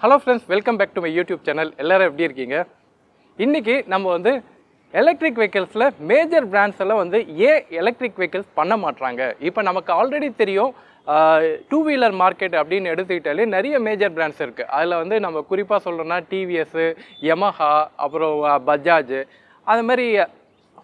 Hello friends, welcome back to my YouTube channel. எல்லாரும் எப்படி இருக்கீங்க? இன்னைக்கு நம்ம வந்து எலக்ட்ரிக் வெஹிக்கிள்ஸ்ல மேஜர் பிராண்ட்ஸ் எல்லாம் வந்து ஏன் எலக்ட்ரிக் வெஹிக்கிள்ஸ் பண்ண மாட்டாங்க? இப்போ நமக்கு ஆல்ரெடி தெரியும் டூ வீலர் மார்க்கெட் அப்படின்னு எடுத்துக்கிட்டாலே நிறைய மேஜர் பிராண்ட்ஸ் இருக்குது. அதில் வந்து நம்ம குறிப்பாக சொல்லணும்னா டிவிஎஸ், யமஹா, அப்புறம் பஜாஜ், அது மாதிரி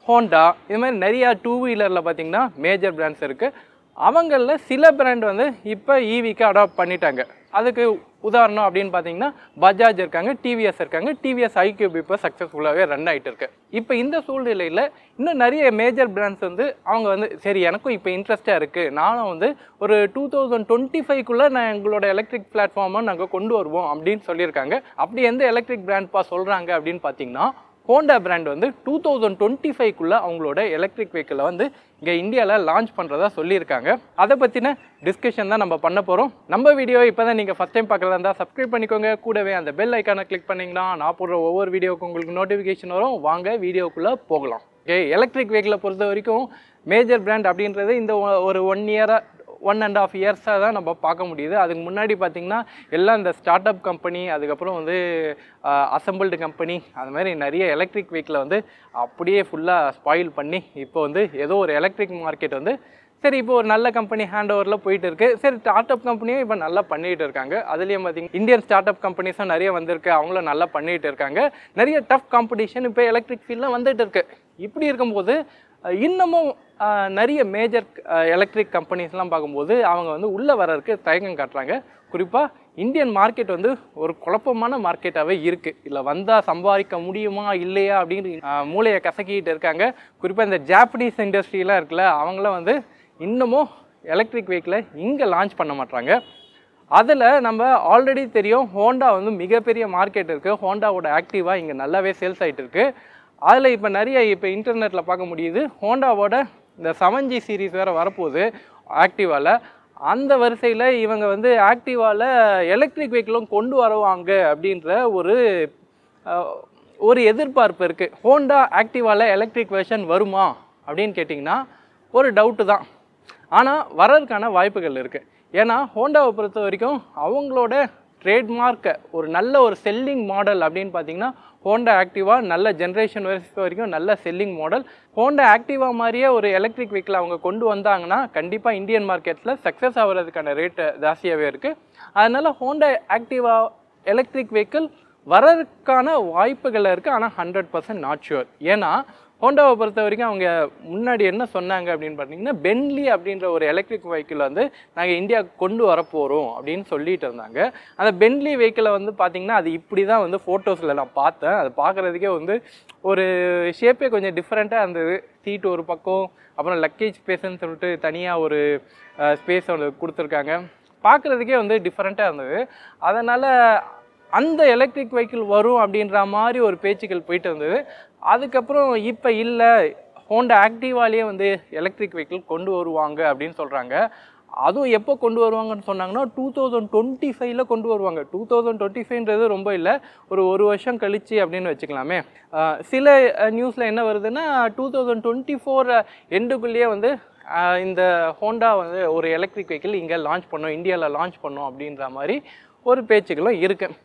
ஹோண்டா, இது மாதிரி நிறையா டூ வீலரில் பார்த்திங்கன்னா மேஜர் பிராண்ட்ஸ் இருக்குது. அவங்களில் சில பிராண்ட் வந்து இப்போ ஈவிக்கு அடாப்ட் பண்ணிட்டாங்க. அதுக்கு உதாரணம் அப்படின்னு பார்த்தீங்கன்னா பஜாஜ் இருக்காங்க, டிவிஎஸ் இருக்காங்க. டிவிஎஸ் iQube இப்போ சக்ஸஸ்ஃபுல்லாகவே ரன் ஆகிட்டு இருக்கு. இப்போ இந்த சூழ்நிலையில் இன்னும் நிறைய மேஜர் பிராண்ட்ஸ் வந்து அவங்க வந்து சரி எனக்கும் இப்போ இன்ட்ரெஸ்ட்டாக இருக்குது, நானும் வந்து ஒரு 2025க்குள்ளே நான் எங்களோட எலக்ட்ரிக் பிளாட்ஃபார்மை நாங்கள் கொண்டு வருவோம் அப்படின்னு சொல்லியிருக்காங்க. அப்படி எந்த எலக்ட்ரிக் பிராண்ட்ப்பா சொல்கிறாங்க அப்படின்னு பார்த்தீங்கன்னா ஹோண்டா பிராண்ட் வந்து 2025க்குள்ளே அவங்களோட எலக்ட்ரிக் வெஹிக்கிளை வந்து இங்கே இந்தியாவில் லான்ச் பண்ணுறதா சொல்லியிருக்காங்க. அதை பற்றின டிஸ்கஷன் தான் நம்ம பண்ண போகிறோம். நம்ம வீடியோ இப்போ தான் நீங்கள் ஃபஸ்ட் டைம் பார்க்குறதா இருந்தால் சப்ஸ்கிரைப் பண்ணிக்கோங்க. கூடவே அந்த பெல் ஐக்கானை கிளிக் பண்ணிங்கன்னா நான் போடுற ஒவ்வொரு வீடியோவுக்கும் உங்களுக்கு நோட்டிஃபிகேஷன் வரும். வாங்க வீடியோக்குள்ளே போகலாம். ஓகே, எலக்ட்ரிக் வெஹிக்கிளை பொறுத்த வரைக்கும் மேஜர் பிராண்ட் அப்படின்றது இந்த ஒரு 1.5 இயர்ஸாக தான் நம்ம பார்க்க முடியுது. அதுக்கு முன்னாடி பார்த்திங்கன்னா எல்லாம் இந்த ஸ்டார்ட் அப் கம்பெனி, அதுக்கப்புறம் வந்து அசம்பிள்டு கம்பெனி, அது மாதிரி நிறைய எலக்ட்ரிக் வெஹிக்கிளை வந்து அப்படியே ஃபுல்லாக ஸ்பாயில் பண்ணி இப்போ வந்து ஏதோ ஒரு எலக்ட்ரிக் மார்க்கெட் வந்து சரி இப்போ ஒரு நல்ல கம்பெனி ஹேண்ட் ஓவரில் போயிட்டு இருக்குது. சரி, ஸ்டார்ட் அப் கம்பெனியும் இப்போ நல்லா பண்ணிகிட்டு இருக்காங்க. அதுலேயும் பார்த்திங்கன்னா இந்தியன் ஸ்டார்ட் அப் கம்பெனிஸும் நிறைய வந்திருக்கு, அவங்களும் நல்லா பண்ணிகிட்டு இருக்காங்க. நிறைய டஃப் காம்படிஷன் இப்போ எலக்ட்ரிக் ஃபீல்டில் வந்துட்டு இருக்குது. இப்படி இருக்கும்போது இன்னமும் நிறைய மேஜர் எலக்ட்ரிக் கம்பெனிஸ்லாம் பார்க்கும்போது அவங்க வந்து உள்ளே வர்றதுக்கு தயக்கம் காட்டுறாங்க. குறிப்பாக இந்தியன் மார்க்கெட் வந்து ஒரு குழப்பமான மார்க்கெட்டாகவே இருக்குது. இல்லை வந்தால் சம்பாதிக்க முடியுமா இல்லையா அப்படின்னு மூளையை கசக்கிட்டு இருக்காங்க. குறிப்பாக இந்த ஜாப்பனீஸ் இண்டஸ்ட்ரியெலாம் இருக்குல்ல, அவங்களாம் வந்து இன்னமும் எலக்ட்ரிக் வெஹிக்கிளை இங்கே லான்ச் பண்ண மாட்டாங்க. அதில் நம்ம ஆல்ரெடி தெரியும் ஹோண்டா வந்து மிகப்பெரிய மார்க்கெட் இருக்குது. ஹோண்டாவோட ஆக்டிவா இங்கே நல்லாவே சேல்ஸ் ஆகிட்டு இருக்குது. அதில் இப்போ நிறைய இப்போ இன்டர்நெட்டில் பார்க்க முடியுது. ஹோண்டாவோட இந்த 7G சீரீஸ் வேறு வரப்போகுது ஆக்டிவாவில். அந்த வரிசையில் இவங்க வந்து ஆக்டிவாவில் எலக்ட்ரிக் வெஹிக்கிளும் கொண்டு வருவாங்க அப்படின்ற ஒரு எதிர்பார்ப்பு இருக்குது. ஹோண்டா ஆக்டிவாவில் எலக்ட்ரிக் வெர்ஷன் வருமா அப்படின்னு கேட்டிங்கன்னா ஒரு டவுட்டு தான். ஆனால் வர்றதுக்கான வாய்ப்புகள் இருக்குது. ஏன்னா ஹோண்டாவை பொறுத்த வரைக்கும் அவங்களோட ட்ரேட்மார்க்கை ஒரு நல்ல ஒரு செல்லிங் மாடல் அப்படின்னு பார்த்தீங்கன்னா ஹோண்டா ஆக்டிவா நல்ல ஜென்ரேஷன் வரைக்கும் நல்ல செல்லிங் மாடல். ஹோண்டா ஆக்டிவா மாதிரியே ஒரு எலக்ட்ரிக் வெஹிக்கிள் அவங்க கொண்டு வந்தாங்கன்னா கண்டிப்பாக இந்தியன் மார்க்கெட்டில் சக்ஸஸ் ஆகிறதுக்கான ரேட்டு ஜாஸ்தியாகவே இருக்குது. அதனால் ஹோண்டா ஆக்டிவா எலக்ட்ரிக் வெஹிக்கிள் வரதுக்கான வாய்ப்புகள் இருக்குது. ஆனால் 100% நாட் ஷுர். ஏன்னா ஹோண்டாவை பொறுத்த வரைக்கும் அவங்க முன்னாடி என்ன சொன்னாங்க அப்படின்னு பார்த்தீங்கன்னா பென்லி அப்படின்ற ஒரு எலக்ட்ரிக் வெஹிக்கிள் வந்து நாங்கள் இந்தியாவுக்கு கொண்டு வரப்போகிறோம் அப்படின்னு சொல்லிட்டு இருந்தாங்க. அந்த பென்லி வெஹிக்கிளை வந்து பார்த்திங்கன்னா அது இப்படி தான் வந்து ஃபோட்டோஸில் நான் பார்த்தேன். அது பார்க்குறதுக்கே வந்து ஒரு ஷேப்பே கொஞ்சம் டிஃப்ரெண்ட்டாக இருந்தது. சீட்டு ஒரு பக்கம், அப்புறம் லக்கேஜ் ஸ்பேஸ்ன்னு சொல்லிட்டு தனியாக ஒரு ஸ்பேஸ் ஒன்று கொடுத்துருக்காங்க. பார்க்குறதுக்கே வந்து டிஃப்ரெண்ட்டாக இருந்தது. அதனால் அந்த எலக்ட்ரிக் வெஹிக்கிள் வரும் அப்படின்ற மாதிரி ஒரு பேச்சுக்கள் போயிட்டு இருந்தது. அதுக்கப்புறம் இப்போ இல்லை, ஹோண்டா ஆக்டிவாலேயே வந்து எலக்ட்ரிக் வெஹிக்கிள் கொண்டு வருவாங்க அப்படின்னு சொல்கிறாங்க. அதுவும் எப்போ கொண்டு வருவாங்கன்னு சொன்னாங்கன்னா 2025ல் கொண்டு வருவாங்க. 2025ன்றது ரொம்ப இல்லை, ஒரு வருஷம் கழிச்சு அப்படின்னு வச்சுக்கலாமே. சில நியூஸில் என்ன வருதுன்னா 2024 எண்டுக்குள்ளேயே வந்து இந்த ஹோண்டா வந்து ஒரு எலக்ட்ரிக் வெஹிக்கிள் இங்கே லான்ச் பண்ணோம், இந்தியாவில் லான்ச் பண்ணோம் அப்படின்ற மாதிரி ஒரு பேச்சுக்களும் இருக்குது.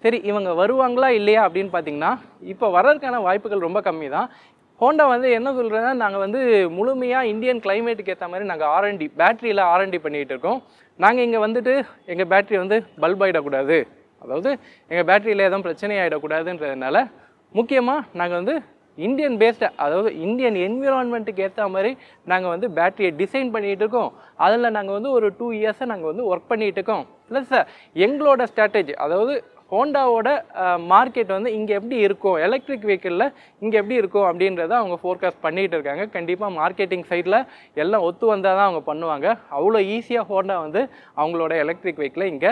சரி, இவங்க வருவாங்களா இல்லையா அப்படின்னு பார்த்தீங்கன்னா இப்போ வர்றதுக்கான வாய்ப்புகள் ரொம்ப கம்மி தான். ஹோண்டா வந்து என்ன சொல்கிறதுனா நாங்கள் வந்து முழுமையாக இந்தியன் கிளைமேட்டுக்கு ஏற்ற மாதிரி நாங்கள் ஆர்என்டி பேட்டரியில் ஆர்என்டி பண்ணிகிட்டு இருக்கோம். நாங்கள் இங்கே வந்துட்டு எங்கள் பேட்டரி வந்து பல்ப் ஆகிடக்கூடாது, அதாவது எங்கள் பேட்டரியில் எதுவும் பிரச்சனை ஆகிடக்கூடாதுன்றதுனால முக்கியமாக நாங்கள் வந்து இந்தியன் பேஸ்டு, அதாவது இந்தியன் என்விரான்மெண்ட்டுக்கு ஏற்ற மாதிரி நாங்கள் வந்து பேட்டரியை டிசைன் பண்ணிகிட்டு இருக்கோம். அதில் நாங்கள் வந்து ஒரு 2 இயர்ஸாக நாங்கள் வந்து ஒர்க் பண்ணிகிட்டு இருக்கோம். ப்ளஸ் எங்களோட ஸ்ட்ராட்டஜி, அதாவது ஹோண்டாவோட மார்க்கெட் வந்து இங்கே எப்படி இருக்கும், எலக்ட்ரிக் வெஹிக்கிளில் இங்கே எப்படி இருக்கும் அப்படின்றத அவங்க ஃபோர்காஸ்ட் பண்ணிகிட்டு இருக்காங்க. கண்டிப்பாக மார்க்கெட்டிங் சைடில் எல்லாம் ஒத்து வந்தால் தான் அவங்க பண்ணுவாங்க. அவ்வளோ ஈஸியாக ஹோண்டா வந்து அவங்களோட எலக்ட்ரிக் வெஹிக்கிளை இங்கே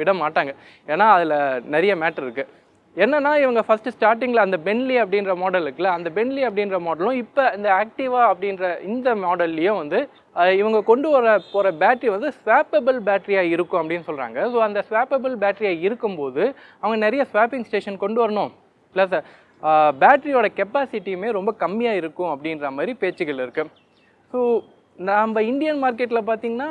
விட மாட்டாங்க. ஏன்னா அதில் நிறைய மேட்டர் இருக்குது. என்னென்னா இவங்க ஃபஸ்ட்டு ஸ்டார்டிங்கில் அந்த பென்லி அப்படின்ற மாடல் இருக்குல்ல, அந்த பென்லி அப்படின்ற மாடலும் இப்போ இந்த ஆக்டிவா அப்படின்ற இந்த மாடல்லையும் வந்து இவங்க கொண்டு வர போகிற பேட்டரி வந்து ஸ்வாப்பபிள் பேட்டரியாக இருக்கும் அப்படின்னு சொல்கிறாங்க. ஸோ அந்த ஸ்வாப்பபிள் பேட்டரியாக இருக்கும்போது அவங்க நிறைய ஸ்வாப்பிங் ஸ்டேஷன் கொண்டு வரணும். ப்ளஸ் பேட்டரியோட கெப்பாசிட்டியுமே ரொம்ப கம்மியாக இருக்கும் அப்படின்ற மாதிரி பேச்சுகள் இருக்குது. ஸோ நம்ம இந்தியன் மார்க்கெட்டில் பார்த்திங்கன்னா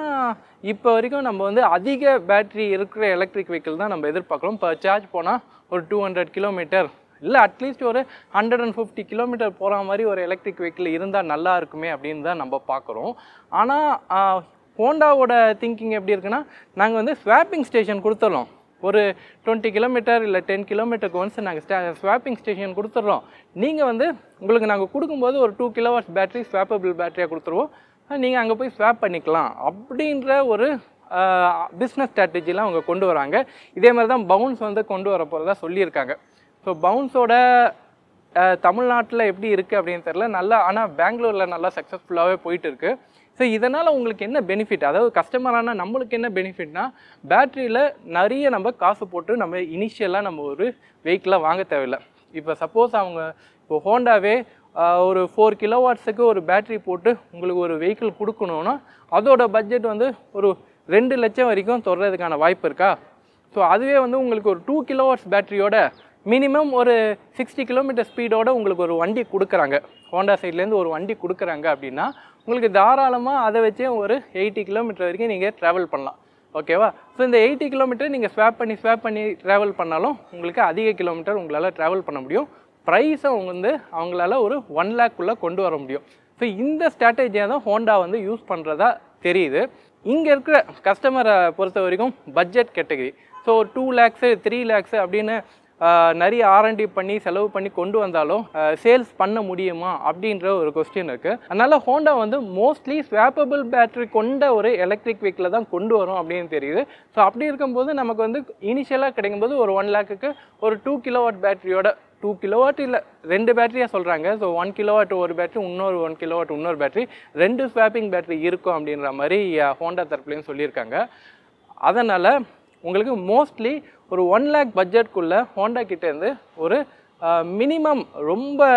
இப்போ வரைக்கும் நம்ம வந்து அதிக பேட்ரி இருக்கிற எலக்ட்ரிக் வெஹிக்கிள் தான் நம்ம எதிர்பார்க்குறோம். இப்போ சார்ஜ் போனால் ஒரு 200 கிலோமீட்டர் இல்லை அட்லீஸ்ட் ஒரு 150 கிலோமீட்டர் போகிற மாதிரி ஒரு எலக்ட்ரிக் வெஹிக்கிள் இருந்தால் நல்லா இருக்குமே அப்படின்னு தான் நம்ம பார்க்குறோம். ஆனால் ஹோண்டாவோட திங்கிங் எப்படி இருக்குன்னா, நாங்கள் வந்து ஸ்வாப்பிங் ஸ்டேஷன் கொடுத்துட்றோம். ஒரு 20 கிலோமீட்டர் இல்லை 10 கிலோமீட்டருக்கு ஒன்ஸ் நாங்கள் ஸ்வாப்பிங் ஸ்டேஷன் கொடுத்துட்றோம். நீங்கள் வந்து உங்களுக்கு நாங்கள் கொடுக்கும்போது ஒரு 2 கிலோவாட் பேட்டரி ஸ்வாப்பபிள் பேட்டரியாக கொடுத்துருவோம், நீங்கள் அங்கே போய் ஸ்வாப் பண்ணிக்கலாம் அப்படின்ற ஒரு பிஸ்னஸ் ஸ்ட்ராட்டஜிலாம் அவங்க கொண்டு வராங்க. இதே மாதிரி தான் பவுன்ஸ் வந்து கொண்டு வர போகிறதா சொல்லியிருக்காங்க. ஸோ பவுன்ஸோட தமிழ்நாட்டில் எப்படி இருக்குது அப்படின்னு தெரில, நல்லா ஆனால் பெங்களூரில் நல்லா சக்ஸஸ்ஃபுல்லாகவே போயிட்டு இருக்குது. ஸோ இதனால் உங்களுக்கு என்ன பெனிஃபிட், அதாவது கஸ்டமரான நம்மளுக்கு என்ன பெனிஃபிட்னா, பேட்டரியில் நிறைய நம்ம காசு போட்டு நம்ம இனிஷியலாக நம்ம ஒரு வெஹிக்கிளாக வாங்க தேவையில்லை. இப்போ சப்போஸ் அவங்க இப்போ ஹோண்டாவே ஒரு 4 கிலோவாட்ஸுக்கு ஒரு பேட்ரி போட்டு உங்களுக்கு ஒரு வெஹிக்கிள் கொடுக்கணுன்னா அதோட பட்ஜெட் வந்து ஒரு 2 லட்சம் வரைக்கும் தொடுறதுக்கான வாய்ப்பு இருக்கா? ஸோ அதுவே வந்து உங்களுக்கு ஒரு 2 கிலோவாட்ஸ் பேட்டரியோட மினிமம் ஒரு 60 கிலோமீட்டர் ஸ்பீடோட உங்களுக்கு ஒரு வண்டி கொடுக்குறாங்க, ஹோண்டா சைட்லேருந்து ஒரு வண்டி கொடுக்குறாங்க அப்படின்னா உங்களுக்கு தாராளமாக அதை வச்சே ஒரு 80 கிலோமீட்டர் வரைக்கும் நீங்கள் ட்ராவல் பண்ணலாம். ஓகேவா? ஸோ இந்த 80 கிலோமீட்டர் நீங்கள் ஸ்வாப் பண்ணி ட்ராவல் பண்ணாலும் உங்களுக்கு அதிக கிலோமீட்டர் உங்களால் ட்ராவல் பண்ண முடியும். ப்ரைஸை வந்து அவங்களால ஒரு 1 லேக்குள்ளே கொண்டு வர முடியும். ஸோ இந்த ஸ்ட்ராட்டஜியை தான் ஹோண்டா வந்து யூஸ் பண்ணுறதா தெரியுது. இங்கே இருக்கிற கஸ்டமரை பொறுத்த வரைக்கும் budget category, so 2 lakhs 3 lakhs அப்படின்னு நிறைய ஆர்என்டி பண்ணி செலவு பண்ணி கொண்டு வந்தாலும் சேல்ஸ் பண்ண முடியுமா அப்படின்ற ஒரு கொஸ்டின் இருக்குது. அதனால் ஹோண்டா வந்து மோஸ்ட்லி ஸ்வாப்பபிள் பேட்டரி கொண்ட ஒரு எலக்ட்ரிக் வெஹிக்கிளை தான் கொண்டு வரும் அப்படின்னு தெரியுது. ஸோ அப்படி இருக்கும்போது நமக்கு வந்து இனிஷியலாக கிடைக்கும்போது ஒரு 1 லேக்குக்கு ஒரு 2 கிலோவாட் பேட்டரியோட 2 கிலோவாட் இல்லை 2 பேட்டரியாக சொல்கிறாங்க. ஸோ 1 கிலோவாட் ஒரு பேட்டரி, இன்னொரு 1 கிலோவாட் இன்னொரு பேட்டரி, 2 ஸ்வாப்பிங் பேட்டரி இருக்கும் அப்படின்ற மாதிரி ஹோண்டா தரப்புலையும் சொல்லியிருக்காங்க. அதனால் உங்களுக்கு மோஸ்ட்லி ஒரு 1 லேக் பட்ஜெட்குள்ளே ஹோண்டா கிட்டேருந்து ஒரு மினிமம் ரொம்ப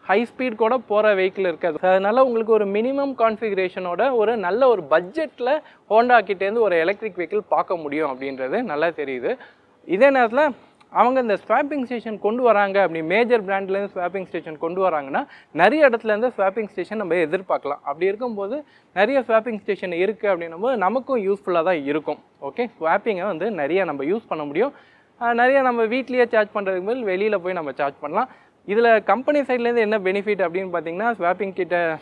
ஹை ஸ்பீட் கூட போகிற வெஹிக்கிள் இருக்காது. அதனால் உங்களுக்கு ஒரு மினிமம் கான்ஃபிகரேஷனோட ஒரு நல்ல ஒரு பட்ஜெட்டில் ஹோண்டா கிட்டேருந்து ஒரு எலக்ட்ரிக் வெஹிக்கிள் பார்க்க முடியும் அப்படின்றது நல்லா தெரியுது. இதே நேரத்தில் அவங்க இந்த ஸ்வாப்பிங் ஸ்டேஷன் கொண்டு வராங்க, அப்படி மேஜர் பிராண்ட்லேருந்து ஸ்வாப்பிங் ஸ்டேஷன் கொண்டு வராங்கன்னா நிறைய இடத்துலேருந்து ஸ்வாப்பிங் ஸ்டேஷன் நம்ம எதிர்பார்க்கலாம். அப்படி இருக்கும்போது நிறைய ஸ்வாப்பிங் ஸ்டேஷன் இருக்குது அப்படின்னும் போது நமக்கும் யூஸ்ஃபுல்லாக தான் இருக்கும். ஓகே, ஸ்வாப்பிங்கை வந்து நிறைய நம்ம யூஸ் பண்ண முடியும். நிறைய நம்ம வீட்லேயே சார்ஜ் பண்ணுறதுக்கு மேல் வெளியில் போய் நம்ம சார்ஜ் பண்ணலாம். இதில் கம்பெனி சைட்லேருந்து என்ன பெனிஃபிட் அப்படின்னு பார்த்தீங்கன்னா,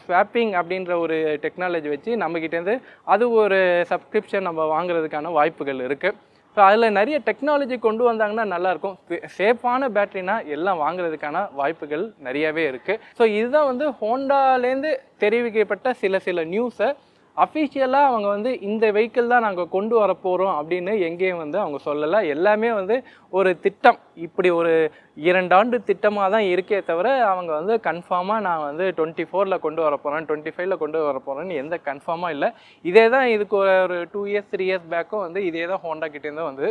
ஸ்வாப்பிங் அப்படின்ற ஒரு டெக்னாலஜி வச்சு நம்மக்கிட்டேருந்து அது ஒரு சப்ஸ்கிரிப்ஷன் நம்ம வாங்குறதுக்கான வாய்ப்புகள் இருக்குது. ஸோ அதில் நிறைய டெக்னாலஜி கொண்டு வந்தாங்கன்னா நல்லாயிருக்கும். சேஃபான பேட்டரினா எல்லாம் வாங்குறதுக்கான வாய்ப்புகள் நிறையவே இருக்குது. ஸோ இதுதான் வந்து ஹோண்டாலேருந்து தெரிவிக்கப்பட்ட சில நியூஸை அஃபிஷியலாக அவங்க வந்து இந்த வெஹிக்கிள் தான் நாங்கள் கொண்டு வர போகிறோம் அப்படின்னு எங்கேயும் வந்து அவங்க சொல்லலை. எல்லாமே வந்து ஒரு திட்டம், இப்படி ஒரு 2 ஆண்டு திட்டமாக தான் இருக்கே தவிர அவங்க வந்து கன்ஃபார்மாக நான் வந்து 24ல் கொண்டு வர போகிறேன், 25ல் கொண்டு வர போகிறேன்னு எந்த கன்ஃபார்மாக இல்லை. இதே தான் இதுக்கு ஒரு 2 இயர்ஸ் 3 இயர்ஸ் பேக்கும் வந்து இதே தான் ஹோண்டா கிட்டேருந்து வந்து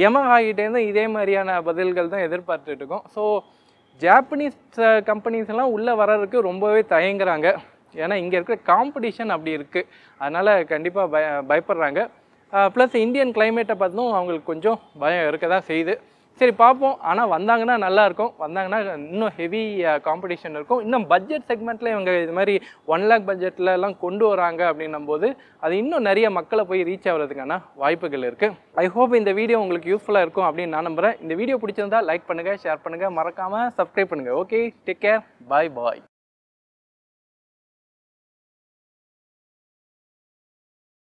யமஹா கிட்டேருந்து இதே மாதிரியான பதில்கள் தான் எதிர்பார்த்துட்டு இருக்கோம். ஸோ ஜாப்பனீஸ் கம்பெனிஸ் எல்லாம் உள்ளே வர்றதுக்கு ரொம்பவே தயங்குறாங்க. ஏன்னா இங்கே இருக்கிற காம்படிஷன் அப்படி இருக்குது. அதனால் கண்டிப்பாக பயப்படுறாங்க. ப்ளஸ் இந்தியன் கிளைமேட்டை பார்த்தும் அவங்களுக்கு கொஞ்சம் பயம் இருக்க தான் செய்யுது. சரி பார்ப்போம். ஆனால் வந்தாங்கன்னா நல்லாயிருக்கும். வந்தாங்கன்னா இன்னும் ஹெவி காம்படிஷன் இருக்கும். இன்னும் பட்ஜெட் செக்மெண்ட்டில் இவங்க இது மாதிரி 1 லேக் பட்ஜெட்லலாம் கொண்டு வராங்க அப்படின்னும் போது அது இன்னும் நிறைய மக்களை போய் ரீச் ஆகிறதுக்கான வாய்ப்புகள் இருக்குது. ஐ ஹோப் இந்த வீடியோ உங்களுக்கு யூஸ்ஃபுல்லாக இருக்கும் அப்படின்னு நான் நம்புகிறேன். இந்த வீடியோ பிடிச்சிருந்தா லைக் பண்ணுங்கள், ஷேர் பண்ணுங்கள், மறக்காமல் சப்ஸ்கிரைப் பண்ணுங்கள். ஓகே, டேக் கேர், பாய்.